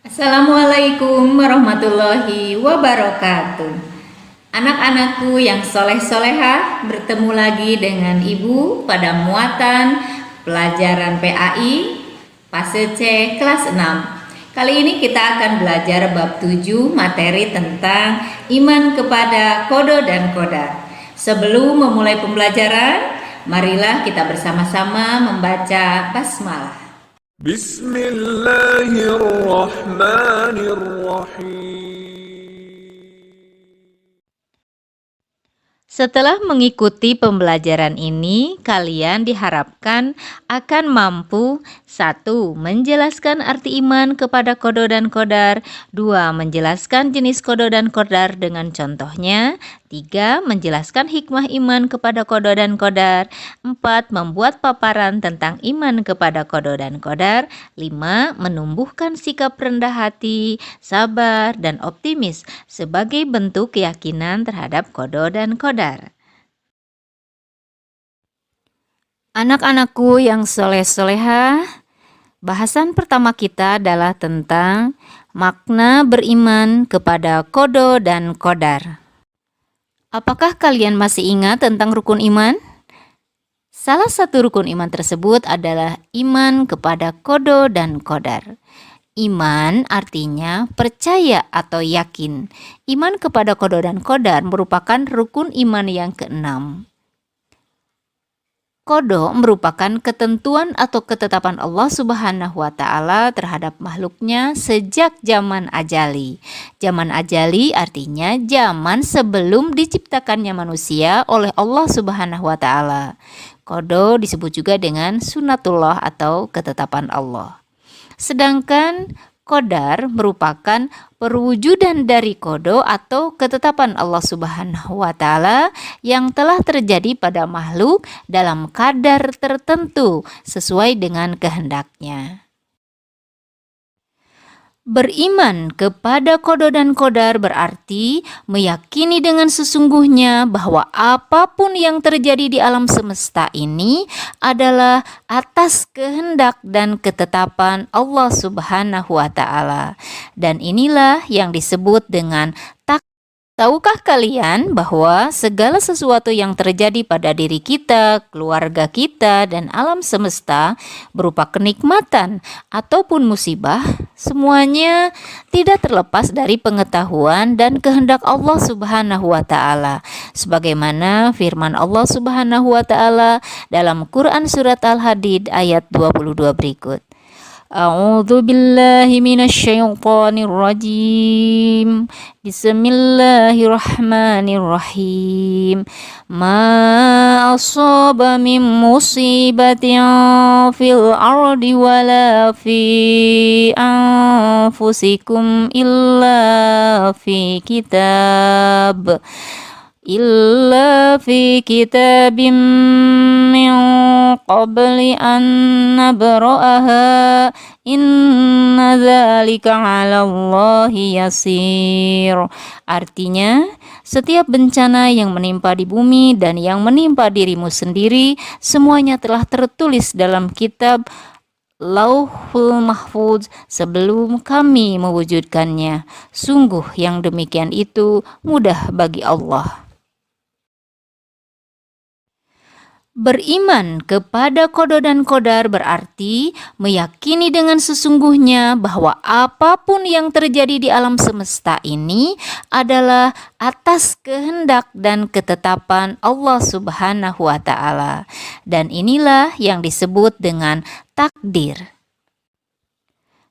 Assalamualaikum warahmatullahi wabarakatuh. Anak-anakku yang soleh-soleha, bertemu lagi dengan Ibu pada muatan pelajaran PAI fase C kelas 6. Kali ini kita akan belajar bab 7 materi tentang iman kepada kodo dan kodar. Sebelum memulai pembelajaran, marilah kita bersama-sama membaca basmalah. Bismillahirrahmanirrahim. Setelah mengikuti pembelajaran ini, kalian diharapkan akan mampu 1. Menjelaskan arti iman kepada kodo dan kodar. 2. Menjelaskan jenis kodo dan kodar dengan contohnya. 3. Menjelaskan hikmah iman kepada kodo dan kodar. 4. Membuat paparan tentang iman kepada kodo dan kodar. 5. Menumbuhkan sikap rendah hati, sabar, dan optimis sebagai bentuk keyakinan terhadap kodo dan kodar. Anak-anakku yang soleh-soleha, bahasan pertama kita adalah tentang makna beriman kepada kodo dan kodar. Apakah kalian masih ingat tentang rukun iman? Salah satu rukun iman tersebut adalah iman kepada kodo dan kodar. Iman artinya percaya atau yakin. Iman kepada kodo dan kodar merupakan rukun iman yang keenam. Kodo merupakan ketentuan atau ketetapan Allah Subhanahu wa Ta'ala terhadap makhluknya sejak zaman ajali. Zaman ajali artinya zaman sebelum diciptakannya manusia oleh Allah Subhanahu wa Ta'ala. Kodo disebut juga dengan sunatullah atau ketetapan Allah. Sedangkan kodar merupakan perwujudan dari kodo atau ketetapan Allah Subhanahu wa Ta'ala yang telah terjadi pada makhluk dalam kadar tertentu sesuai dengan kehendaknya. Beriman kepada kodo dan kodar berarti meyakini dengan sesungguhnya bahwa apapun yang terjadi di alam semesta ini adalah atas kehendak dan ketetapan Allah Subhanahu wa Ta'ala. Dan inilah yang disebut dengan takdir. Tahukah kalian bahwa segala sesuatu yang terjadi pada diri kita, keluarga kita, dan alam semesta berupa kenikmatan ataupun musibah, semuanya tidak terlepas dari pengetahuan dan kehendak Allah Subhanahu wa Ta'ala. Sebagaimana firman Allah Subhanahu wa Ta'ala dalam Quran Surat Al-Hadid ayat 22 berikut. A'udzu billahi minasyaitonir rajim. Bismillahirrahmanirrahim. Ma asaba min musibatin fil ardi wala fi anfusikum illa fi kitabim min qabli an nabra'aha inna dzalika 'ala Allahi yasir. Artinya, setiap bencana yang menimpa di bumi dan yang menimpa dirimu sendiri semuanya telah tertulis dalam kitab Lauhul Mahfuz sebelum kami mewujudkannya. Sungguh yang demikian itu mudah bagi Allah. Beriman kepada kodo dan kodar berarti meyakini dengan sesungguhnya bahwa apapun yang terjadi di alam semesta ini adalah atas kehendak dan ketetapan Allah Subhanahu wa Ta'ala. Dan inilah yang disebut dengan takdir.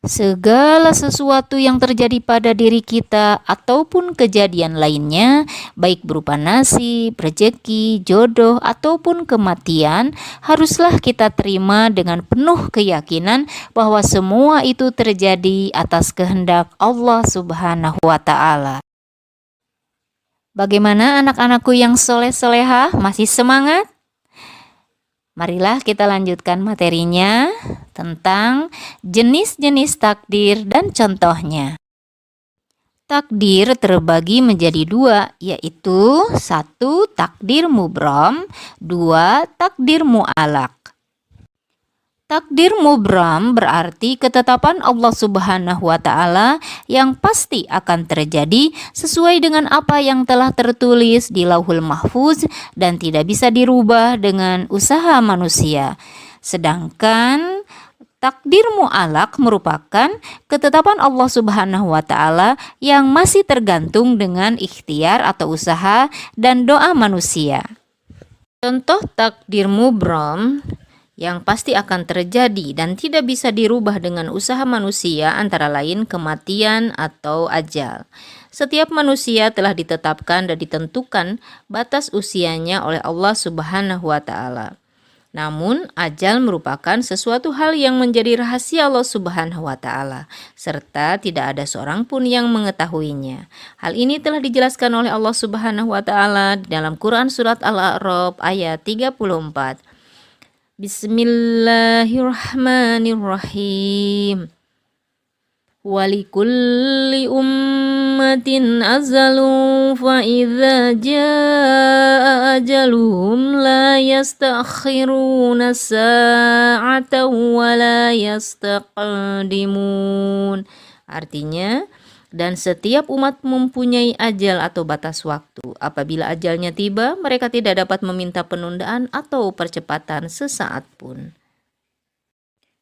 Segala sesuatu yang terjadi pada diri kita ataupun kejadian lainnya, baik berupa nasib, rezeki, jodoh, ataupun kematian, haruslah kita terima dengan penuh keyakinan bahwa semua itu terjadi atas kehendak Allah Subhanahu wa Ta'ala. Bagaimana anak-anakku yang soleh-soleha? Masih semangat? Marilah kita lanjutkan materinya tentang jenis-jenis takdir dan contohnya. Takdir terbagi menjadi dua, yaitu 1. Takdir mubrom, 2. Takdir mu'alaq. Takdir mubram berarti ketetapan Allah Subhanahu wa Ta'ala yang pasti akan terjadi sesuai dengan apa yang telah tertulis di Lauhul Mahfuz dan tidak bisa dirubah dengan usaha manusia. Sedangkan takdir mu'alaq merupakan ketetapan Allah Subhanahu wa Ta'ala yang masih tergantung dengan ikhtiar atau usaha dan doa manusia. Contoh takdir mubram yang pasti akan terjadi dan tidak bisa dirubah dengan usaha manusia antara lain kematian atau ajal. Setiap manusia telah ditetapkan dan ditentukan batas usianya oleh Allah Subhanahu wa Ta'ala. Namun, ajal merupakan sesuatu hal yang menjadi rahasia Allah Subhanahu wa Ta'ala, serta tidak ada seorang pun yang mengetahuinya. Hal ini telah dijelaskan oleh Allah Subhanahu wa Ta'ala di dalam Quran surat Al-A'raf ayat 34. Bismillahirrahmanirrahim. Walikulli ummatin ajalun fa idza jaa ajaluhum la yastakhiruna sa'atan wa la yastaqdimun. Artinya, dan setiap umat mempunyai ajal atau batas waktu. Apabila ajalnya tiba, mereka tidak dapat meminta penundaan atau percepatan sesaat pun.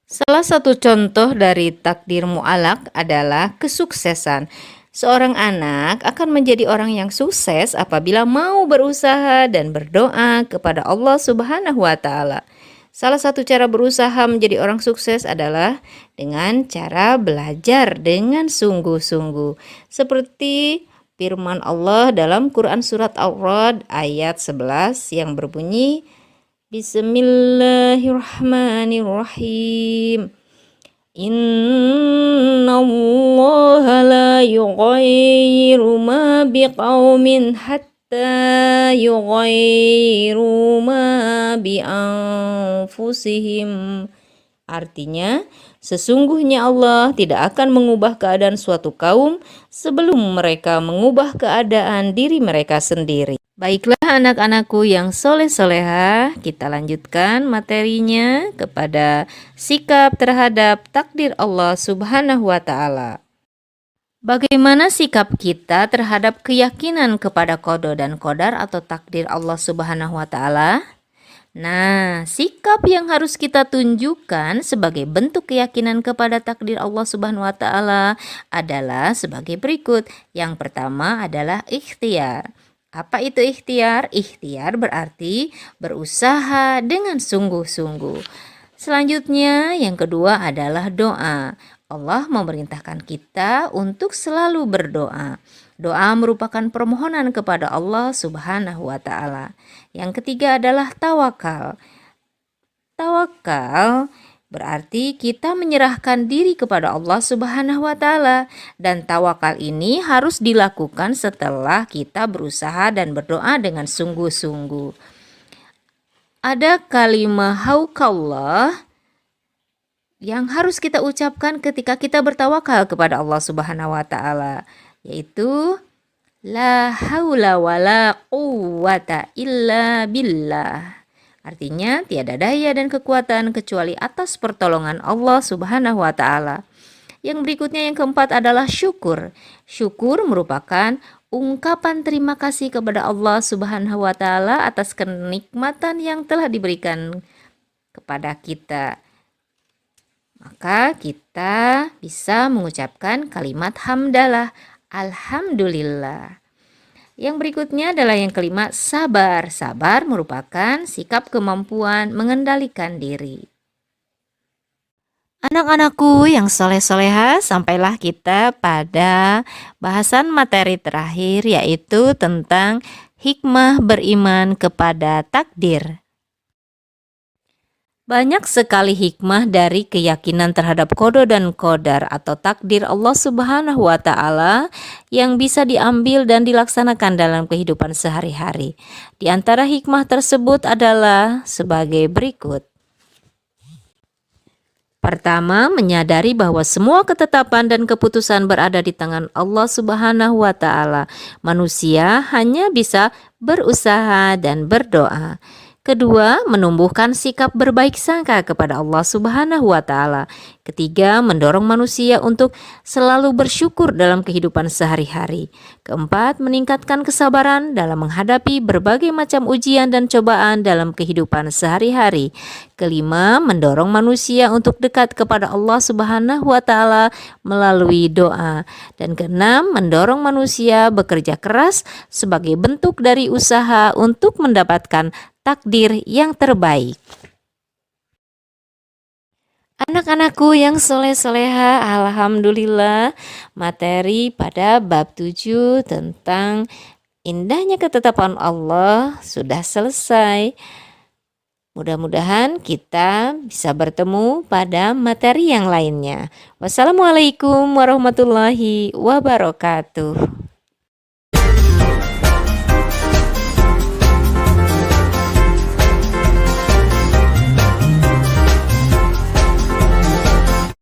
Salah satu contoh dari takdir mu'alaq adalah kesuksesan. Seorang anak akan menjadi orang yang sukses apabila mau berusaha dan berdoa kepada Allah Subhanahu wa Ta'ala. Salah satu cara berusaha menjadi orang sukses adalah dengan cara belajar dengan sungguh-sungguh. Seperti firman Allah dalam Quran surat Ar-Ra'd ayat 11 yang berbunyi, Bismillahirrahmanirrahim. Innallaha la yughayyiru ma biqaumin hatta yughayyiru ma bi anfusihim. Artinya, sesungguhnya Allah tidak akan mengubah keadaan suatu kaum sebelum mereka mengubah keadaan diri mereka sendiri. Baiklah anak-anakku yang soleh-soleha, kita lanjutkan materinya kepada sikap terhadap takdir Allah Subhanahu wa Ta'ala. Bagaimana sikap kita terhadap keyakinan kepada qada dan qadar atau takdir Allah Subhanahu wa Ta'ala? Nah, sikap yang harus kita tunjukkan sebagai bentuk keyakinan kepada takdir Allah Subhanahu wa Ta'ala adalah sebagai berikut. Yang pertama adalah ikhtiar. Apa itu ikhtiar? Ikhtiar berarti berusaha dengan sungguh-sungguh. Selanjutnya, yang kedua adalah doa. Allah memerintahkan kita untuk selalu berdoa. Doa merupakan permohonan kepada Allah Subhanahu wa Ta'ala. Yang ketiga adalah tawakal. Tawakal berarti kita menyerahkan diri kepada Allah Subhanahu wa Ta'ala, dan tawakal ini harus dilakukan setelah kita berusaha dan berdoa dengan sungguh-sungguh. Ada kalimat haukallah yang harus kita ucapkan ketika kita bertawakal kepada Allah Subhanahu wa Ta'ala, yaitu la haula wala quwwata illa billah. Artinya tiada daya dan kekuatan kecuali atas pertolongan Allah Subhanahu wa Ta'ala. Yang berikutnya yang keempat adalah syukur. Syukur merupakan ungkapan terima kasih kepada Allah Subhanahu wa Ta'ala atas kenikmatan yang telah diberikan kepada kita. Maka kita bisa mengucapkan kalimat hamdalah, alhamdulillah. Yang berikutnya adalah yang kelima, sabar. Sabar merupakan sikap kemampuan mengendalikan diri. Anak-anakku yang soleh-soleha, sampailah kita pada bahasan materi terakhir, yaitu tentang hikmah beriman kepada takdir. Banyak sekali hikmah dari keyakinan terhadap qada dan qadar atau takdir Allah Subhanahu wa Ta'ala yang bisa diambil dan dilaksanakan dalam kehidupan sehari-hari. Di antara hikmah tersebut adalah sebagai berikut. Pertama, menyadari bahwa semua ketetapan dan keputusan berada di tangan Allah Subhanahu wa Ta'ala. Manusia hanya bisa berusaha dan berdoa. Kedua, menumbuhkan sikap berbaik sangka kepada Allah Subhanahu wa Ta'ala. Ketiga, mendorong manusia untuk selalu bersyukur dalam kehidupan sehari-hari. Keempat, meningkatkan kesabaran dalam menghadapi berbagai macam ujian dan cobaan dalam kehidupan sehari-hari. Kelima, mendorong manusia untuk dekat kepada Allah Subhanahu wa Ta'ala melalui doa. Dan keenam, mendorong manusia bekerja keras sebagai bentuk dari usaha untuk mendapatkan takdir yang terbaik. Anak-anakku yang soleh-soleha, alhamdulillah materi pada bab 7 tentang indahnya ketetapan Allah sudah selesai. Mudah-mudahan kita bisa bertemu pada materi yang lainnya. Wassalamualaikum warahmatullahi wabarakatuh.